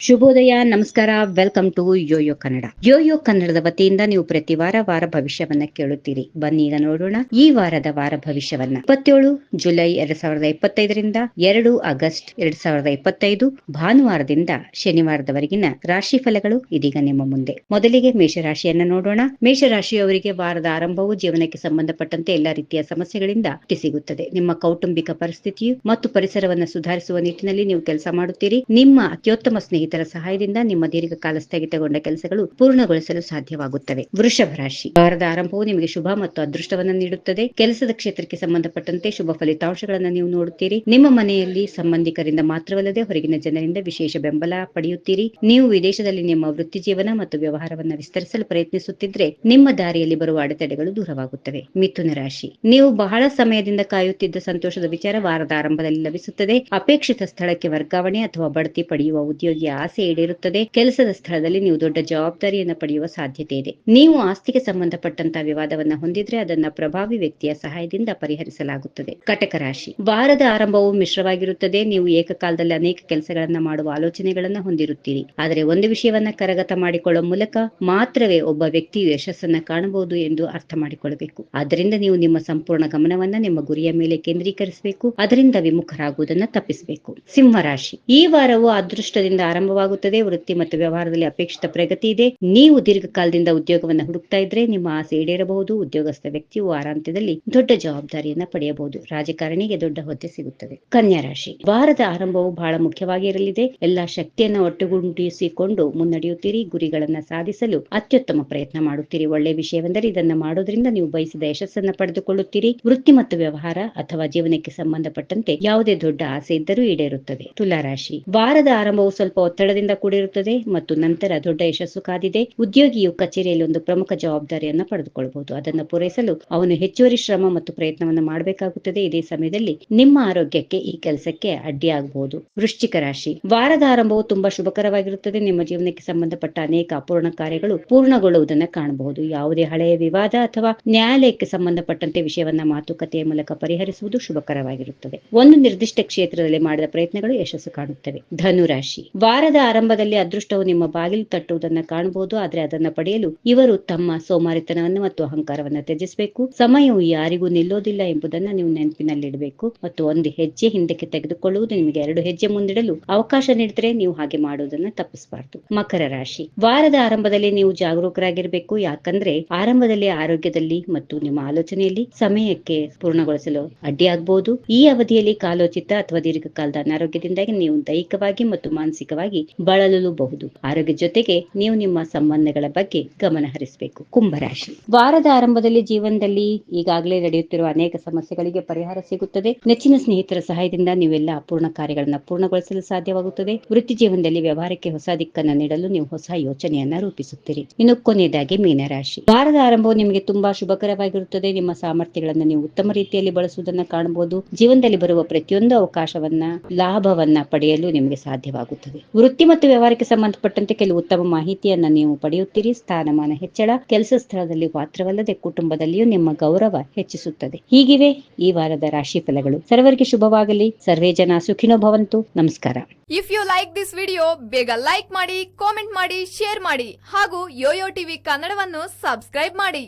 ಶುಭೋದಯ, ನಮಸ್ಕಾರ. Welcome to Yoyo Kannada. Yoyo ಕನ್ನಡದ ವತಿಯಿಂದ ನೀವು ಪ್ರತಿ ವಾರ ಭವಿಷ್ಯವನ್ನ ಕೇಳುತ್ತೀರಿ. ಬನ್ನಿ ಈಗ ನೋಡೋಣ ಈ ವಾರದ ವಾರ ಭವಿಷ್ಯವನ್ನ. 27 ಜುಲೈ 2025ರಿಂದ 2 ಆಗಸ್ಟ್ 2025 ಭಾನುವಾರದಿಂದ ಶನಿವಾರದವರೆಗಿನ ರಾಶಿ ಫಲಗಳು ಇದೀಗ ನಿಮ್ಮ ಮುಂದೆ. ಮೊದಲಿಗೆ ಮೇಷರಾಶಿಯನ್ನ ನೋಡೋಣ. ಮೇಷರಾಶಿಯವರಿಗೆ ವಾರದ ಆರಂಭವು ಜೀವನಕ್ಕೆ ಸಂಬಂಧಪಟ್ಟಂತೆ ಎಲ್ಲಾ ರೀತಿಯ ಸಮಸ್ಯೆಗಳಿಂದ ಮುಕ್ತಿ ಸಿಗುತ್ತದೆ. ನಿಮ್ಮ ಕೌಟುಂಬಿಕ ಪರಿಸ್ಥಿತಿಯು ಮತ್ತು ಪರಿಸರವನ್ನು ಸುಧಾರಿಸುವ ನಿಟ್ಟಿನಲ್ಲಿ ನೀವು ಕೆಲಸ ಮಾಡುತ್ತೀರಿ. ನಿಮ್ಮ ಅತ್ಯುತ್ತಮ ಸ್ನೇಹಿತರ ಸಹಾಯದಿಂದ ನಿಮ್ಮ ದೀರ್ಘಕಾಲ ಸ್ಥಗಿತಗೊಂಡ ಕೆಲಸಗಳು ಪೂರ್ಣಗೊಳಿಸಲು ಸಾಧ್ಯವಾಗುತ್ತವೆ. ವೃಷಭ ರಾಶಿ, ವಾರದ ಆರಂಭವು ನಿಮಗೆ ಶುಭ ಮತ್ತು ಅದೃಷ್ಟವನ್ನು ನೀಡುತ್ತದೆ. ಕೆಲಸದ ಕ್ಷೇತ್ರಕ್ಕೆ ಸಂಬಂಧಪಟ್ಟಂತೆ ಶುಭ ಫಲಿತಾಂಶಗಳನ್ನು ನೀವು ನೋಡುತ್ತೀರಿ. ನಿಮ್ಮ ಮನೆಯಲ್ಲಿ ಸಂಬಂಧಿಕರಿಂದ ಮಾತ್ರವಲ್ಲದೆ ಹೊರಗಿನ ಜನರಿಂದ ವಿಶೇಷ ಬೆಂಬಲ ಪಡೆಯುತ್ತೀರಿ. ನೀವು ವಿದೇಶದಲ್ಲಿ ನಿಮ್ಮ ವೃತ್ತಿ ಜೀವನ ಮತ್ತು ವ್ಯವಹಾರವನ್ನು ವಿಸ್ತರಿಸಲು ಪ್ರಯತ್ನಿಸುತ್ತಿದ್ರೆ ನಿಮ್ಮ ದಾರಿಯಲ್ಲಿ ಬರುವ ಅಡೆತಡೆಗಳು ದೂರವಾಗುತ್ತವೆ. ಮಿಥುನ ರಾಶಿ, ನೀವು ಬಹಳ ಸಮಯದಿಂದ ಕಾಯುತ್ತಿದ್ದ ಸಂತೋಷದ ವಿಚಾರ ವಾರದ ಆರಂಭದಲ್ಲಿ ಲಭಿಸುತ್ತದೆ. ಅಪೇಕ್ಷಿತ ಸ್ಥಳಕ್ಕೆ ವರ್ಗಾವಣೆ ಅಥವಾ ಬಡ್ತಿ ಪಡೆಯುವ ಉದ್ಯೋಗಿಯ ಆಸೆ ಈಡೇರುತ್ತದೆ. ಕೆಲಸದ ಸ್ಥಳದಲ್ಲಿ ನೀವು ದೊಡ್ಡ ಜವಾಬ್ದಾರಿಯನ್ನು ಪಡೆಯುವ ಸಾಧ್ಯತೆ ಇದೆ. ನೀವು ಆಸ್ತಿಗೆ ಸಂಬಂಧಪಟ್ಟಂತಹ ವಿವಾದವನ್ನ ಹೊಂದಿದ್ರೆ ಅದನ್ನ ಪ್ರಭಾವಿ ವ್ಯಕ್ತಿಯ ಸಹಾಯದಿಂದ ಪರಿಹರಿಸಲಾಗುತ್ತದೆ. ಕಟಕ ರಾಶಿ, ವಾರದ ಆರಂಭವು ಮಿಶ್ರವಾಗಿರುತ್ತದೆ. ನೀವು ಏಕಕಾಲದಲ್ಲಿ ಅನೇಕ ಕೆಲಸಗಳನ್ನ ಮಾಡುವ ಆಲೋಚನೆಗಳನ್ನ ಹೊಂದಿರುತ್ತೀರಿ. ಆದರೆ ಒಂದು ವಿಷಯವನ್ನ ಕರಗತ ಮಾಡಿಕೊಳ್ಳುವ ಮೂಲಕ ಮಾತ್ರವೇ ಒಬ್ಬ ವ್ಯಕ್ತಿಯು ಯಶಸ್ಸನ್ನ ಕಾಣಬಹುದು ಎಂದು ಅರ್ಥ ಮಾಡಿಕೊಳ್ಳಬೇಕು. ಆದ್ದರಿಂದ ನೀವು ನಿಮ್ಮ ಸಂಪೂರ್ಣ ಗಮನವನ್ನ ನಿಮ್ಮ ಗುರಿಯ ಮೇಲೆ ಕೇಂದ್ರೀಕರಿಸಬೇಕು. ಅದರಿಂದ ವಿಮುಖರಾಗುವುದನ್ನ ತಪ್ಪಿಸಬೇಕು. ಸಿಂಹ ರಾಶಿ, ಈ ವಾರವು ಅದೃಷ್ಟದಿಂದ ಆರಂಭವಾಗುತ್ತದೆ. ವೃತ್ತಿ ಮತ್ತು ವ್ಯವಹಾರದಲ್ಲಿ ಅಪೇಕ್ಷಿತ ಪ್ರಗತಿ ಇದೆ. ನೀವು ದೀರ್ಘಕಾಲದಿಂದ ಉದ್ಯೋಗವನ್ನು ಹುಡುಕ್ತಾ ಇದ್ರೆ ನಿಮ್ಮ ಆಸೆ ಈಡೇರಬಹುದು. ಉದ್ಯೋಗಸ್ಥ ವ್ಯಕ್ತಿಯು ವಾರಾಂತ್ಯದಲ್ಲಿ ದೊಡ್ಡ ಜವಾಬ್ದಾರಿಯನ್ನ ಪಡೆಯಬಹುದು. ರಾಜಕಾರಣಿಗೆ ದೊಡ್ಡ ಹುದ್ದೆ ಸಿಗುತ್ತದೆ. ಕನ್ಯಾ ರಾಶಿ, ವಾರದ ಆರಂಭವು ಬಹಳ ಮುಖ್ಯವಾಗಿ ಇರಲಿದೆ. ಎಲ್ಲಾ ಶಕ್ತಿಯನ್ನ ಒಟ್ಟುಗೂಡಿಸಿಕೊಂಡು ಮುನ್ನಡೆಯುತ್ತೀರಿ. ಗುರಿಗಳನ್ನ ಸಾಧಿಸಲು ಅತ್ಯುತ್ತಮ ಪ್ರಯತ್ನ ಮಾಡುತ್ತೀರಿ. ಒಳ್ಳೆಯ ವಿಷಯವೆಂದರೆ ಇದನ್ನ ಮಾಡೋದ್ರಿಂದ ನೀವು ಬಯಸಿದ ಯಶಸ್ಸನ್ನ ಪಡೆದುಕೊಳ್ಳುತ್ತೀರಿ. ವೃತ್ತಿ ಮತ್ತು ವ್ಯವಹಾರ ಅಥವಾ ಜೀವನಕ್ಕೆ ಸಂಬಂಧಪಟ್ಟಂತೆ ಯಾವುದೇ ದೊಡ್ಡ ಆಸೆ ಇದ್ದರೂ ಈಡೇರುತ್ತದೆ. ತುಲಾ ರಾಶಿ, ವಾರದ ಆರಂಭವು ಸ್ವಲ್ಪ ಒತ್ತಡದಿಂದ ಕೂಡಿರುತ್ತದೆ ಮತ್ತು ನಂತರ ದೊಡ್ಡ ಯಶಸ್ಸು ಕಾದಿದೆ. ಉದ್ಯೋಗಿಯು ಕಚೇರಿಯಲ್ಲಿ ಒಂದು ಪ್ರಮುಖ ಜವಾಬ್ದಾರಿಯನ್ನ ಪಡೆದುಕೊಳ್ಳಬಹುದು. ಅದನ್ನು ಪೂರೈಸಲು ಅವನು ಹೆಚ್ಚುವರಿ ಶ್ರಮ ಮತ್ತು ಪ್ರಯತ್ನವನ್ನು ಮಾಡಬೇಕಾಗುತ್ತದೆ. ಇದೇ ಸಮಯದಲ್ಲಿ ನಿಮ್ಮ ಆರೋಗ್ಯಕ್ಕೆ ಈ ಕೆಲಸಕ್ಕೆ ಅಡ್ಡಿಯಾಗಬಹುದು. ವೃಶ್ಚಿಕ ರಾಶಿ, ವಾರದ ಆರಂಭವು ತುಂಬಾ ಶುಭಕರವಾಗಿರುತ್ತದೆ. ನಿಮ್ಮ ಜೀವನಕ್ಕೆ ಸಂಬಂಧಪಟ್ಟ ಅನೇಕ ಅಪೂರ್ಣ ಕಾರ್ಯಗಳು ಪೂರ್ಣಗೊಳ್ಳುವುದನ್ನು ಕಾಣಬಹುದು. ಯಾವುದೇ ಹಳೆಯ ವಿವಾದ ಅಥವಾ ನ್ಯಾಯಾಲಯಕ್ಕೆ ಸಂಬಂಧಪಟ್ಟಂತೆ ವಿಷಯವನ್ನ ಮಾತುಕತೆಯ ಮೂಲಕ ಪರಿಹರಿಸುವುದು ಶುಭಕರವಾಗಿರುತ್ತದೆ. ಒಂದು ನಿರ್ದಿಷ್ಟ ಕ್ಷೇತ್ರದಲ್ಲಿ ಮಾಡಿದ ಪ್ರಯತ್ನಗಳು ಯಶಸ್ಸು ಕಾಣುತ್ತವೆ. ಧನು ರಾಶಿ, ವಾರದ ಆರಂಭದಲ್ಲಿ ಅದೃಷ್ಟವು ನಿಮ್ಮ ಬಾಗಿಲು ತಟ್ಟುವುದನ್ನು ಕಾಣಬಹುದು. ಆದರೆ ಅದನ್ನು ಪಡೆಯಲು ಇವರು ತಮ್ಮ ಸೋಮಾರಿತನವನ್ನು ಮತ್ತು ಅಹಂಕಾರವನ್ನು ತ್ಯಜಿಸಬೇಕು. ಸಮಯವು ಯಾರಿಗೂ ನಿಲ್ಲೋದಿಲ್ಲ ಎಂಬುದನ್ನು ನೀವು ನೆನಪಿನಲ್ಲಿಡಬೇಕು ಮತ್ತು ಒಂದು ಹೆಜ್ಜೆ ಹಿಂದಕ್ಕೆ ತೆಗೆದುಕೊಳ್ಳುವುದು ನಿಮಗೆ 2 ಹೆಜ್ಜೆ ಮುಂದಿಡಲು ಅವಕಾಶ ನೀಡಿದರೆ ನೀವು ಹಾಗೆ ಮಾಡುವುದನ್ನು ತಪ್ಪಿಸಬಾರದು. ಮಕರ ರಾಶಿ, ವಾರದ ಆರಂಭದಲ್ಲಿ ನೀವು ಜಾಗರೂಕರಾಗಿರಬೇಕು. ಯಾಕಂದ್ರೆ ಆರಂಭದಲ್ಲಿ ಆರೋಗ್ಯದಲ್ಲಿ ಮತ್ತು ನಿಮ್ಮ ಆಲೋಚನೆಯಲ್ಲಿ ಸಮಯಕ್ಕೆ ಪೂರ್ಣಗೊಳಿಸಲು ಅಡ್ಡಿಯಾಗಬಹುದು. ಈ ಅವಧಿಯಲ್ಲಿ ಕಾಲೋಚಿತ ಅಥವಾ ದೀರ್ಘಕಾಲದ ಅನಾರೋಗ್ಯದಿಂದಾಗಿ ನೀವು ದೈಹಿಕವಾಗಿ ಮತ್ತು ಮಾನಸಿಕವಾಗಿ ಬಳಲಬಹುದು. ಆರೋಗ್ಯದ ಜೊತೆಗೆ ನೀವು ನಿಮ್ಮ ಸಂಬಂಧಗಳ ಬಗ್ಗೆ ಗಮನ ಹರಿಸಬೇಕು. ಕುಂಭರಾಶಿ, ವಾರದ ಆರಂಭದಲ್ಲಿ ಜೀವನದಲ್ಲಿ ಈಗಾಗಲೇ ನಡೆಯುತ್ತಿರುವ ಅನೇಕ ಸಮಸ್ಯೆಗಳಿಗೆ ಪರಿಹಾರ ಸಿಗುತ್ತದೆ. ನೆಚ್ಚಿನ ಸ್ನೇಹಿತರ ಸಹಾಯದಿಂದ ನೀವೆಲ್ಲ ಅಪೂರ್ಣ ಕಾರ್ಯಗಳನ್ನ ಪೂರ್ಣಗೊಳಿಸಲು ಸಾಧ್ಯವಾಗುತ್ತದೆ. ವೃತ್ತಿ ಜೀವನದಲ್ಲಿ ವ್ಯವಹಾರಕ್ಕೆ ಹೊಸ ದಿಕ್ಕನ್ನು ನೀಡಲು ನೀವು ಹೊಸ ಯೋಚನೆಯನ್ನ ರೂಪಿಸುತ್ತೀರಿ. ಇನ್ನು ಕೊನೆಯದಾಗಿ ಮೀನರಾಶಿ, ವಾರದ ಆರಂಭವು ನಿಮಗೆ ತುಂಬಾ ಶುಭಕರವಾಗಿರುತ್ತದೆ. ನಿಮ್ಮ ಸಾಮರ್ಥ್ಯಗಳನ್ನು ನೀವು ಉತ್ತಮ ರೀತಿಯಲ್ಲಿ ಬಳಸುವುದನ್ನು ಕಾಣಬಹುದು. ಜೀವನದಲ್ಲಿ ಬರುವ ಪ್ರತಿಯೊಂದು ಅವಕಾಶವನ್ನ ಲಾಭವನ್ನ ಪಡೆಯಲು ನಿಮಗೆ ಸಾಧ್ಯವಾಗುತ್ತದೆ. ವೃತ್ತಿ ಮತ್ತು ವ್ಯವಹಾರಕ್ಕೆ ಸಂಬಂಧಪಟ್ಟಂತೆ ಕೆಲವು ಉತ್ತಮ ಮಾಹಿತಿಯನ್ನ ನೀವು ಪಡೆಯುತ್ತೀರಿ. ಸ್ಥಾನಮಾನ ಹೆಚ್ಚಳ ಕೆಲಸ ಸ್ಥಳದಲ್ಲಿ ಮಾತ್ರವಲ್ಲದೆ ಕುಟುಂಬದಲ್ಲಿಯೂ ನಿಮ್ಮ ಗೌರವ ಹೆಚ್ಚಿಸುತ್ತದೆ. ಹೀಗಿವೆ ಈ ವಾರದ ರಾಶಿ ಫಲಗಳು. ಸರ್ವರಿಗೆ ಶುಭವಾಗಲಿ. ಸರ್ವೇ ಜನ ಸುಖಿನೋ ಭವಂತು. ನಮಸ್ಕಾರ. If you like this video, ಬೇಗ ಲೈಕ್ ಮಾಡಿ, ಕಾಮೆಂಟ್ ಮಾಡಿ, ಶೇರ್ ಮಾಡಿ ಹಾಗೂ ಯೋಯೋ ಟಿವಿ ಕನ್ನಡವನ್ನು ಸಬ್ಸ್ಕ್ರೈಬ್ ಮಾಡಿ.